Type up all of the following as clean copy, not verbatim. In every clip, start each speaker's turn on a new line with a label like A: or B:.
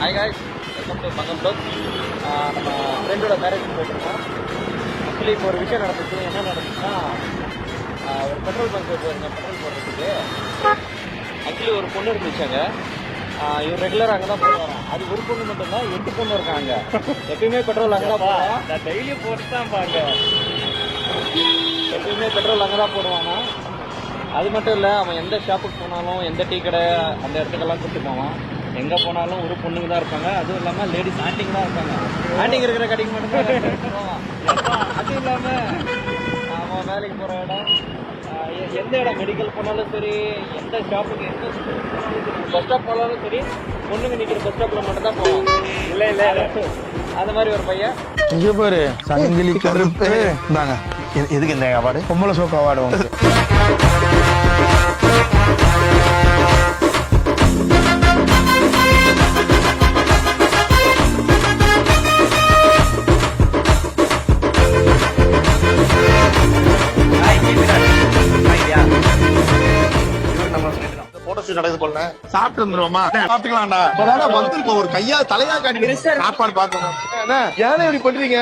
A: Hi guys, welcome to பங்கம் block. நம்ம ஃப்ரெண்டோட மேரேஜ் போயிட்டுருக்கோம். ஆக்சுவலி இப்போ ஒரு விஷயம் நடந்துச்சு. என்ன நடந்துச்சுன்னா, ஒரு பெட்ரோல் பங்க் போயிருந்தேன் பெட்ரோல் போடுறதுக்கு. ஆக்சுவலி ஒரு பொண்ணு இருந்துச்சாங்க. இவர் ரெகுலராக அங்கே தான் போடுவாராம். அது ஒரு பொண்ணு மட்டும்தான், 8 பொண்ணு இருக்காங்க. எப்பயுமே பெட்ரோல் அங்கே தான் போடுவான்.
B: நான் டெய்லியும் போட்டு தான் பாங்க.
A: எப்பயுமே பெட்ரோல் அங்கே தான் போடுவானா. அது மட்டும் இல்லை, அவன் எந்த ஷாப்புக்கு போனாலும், எந்த டீ கடை அந்த இடத்துக்கெல்லாம் கூப்பிட்டு போவான். எங்கே போனாலும் ஒரு பொண்ணுங்க தான் இருப்பாங்க. அதுவும் இல்லாமல் லேடிஸ் ஆண்டிங்க தான் இருப்பாங்க. ஆண்டிங்க இருக்கிற கடைக்கு மட்டும் போவான். அதுவும் இல்லாமல் அவன் வேலைக்கு போகிற இடம், எந்த இடம் மெடிக்கல் போனாலும் சரி, எந்த ஷாப்புக்கு எந்த பஸ் ஸ்டாப் போனாலும் சரி, பொண்ணுங்க நிற்கிற பஸ் ஸ்டாப்பில் மட்டும் தான் போவான்.
B: இல்லை இல்லை
A: அந்த மாதிரி ஒரு பையன்.
C: இங்க பாரு, சங்கிலி கருப்பு தாங்க.
B: எதுக்கு இந்த அவார்டு?
C: பொம்பளை சோக்கு அவார்டு உங்களுக்கு.
B: நடக்குது போல
C: சாப்பிட்டு வந்துருவோமா? சாப்பிட்டுக்கலாம்டா.
B: இப்பதான் வந்து ஒரு கையா தலையா காட்டி சாப்பாடு பாக்கணும்.
C: ஏன் இப்படி பண்றீங்க?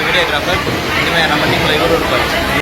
A: வீடியோகிராஃபர். இனிமேல் நம்ம டீமில் இவரும் இருப்பார்.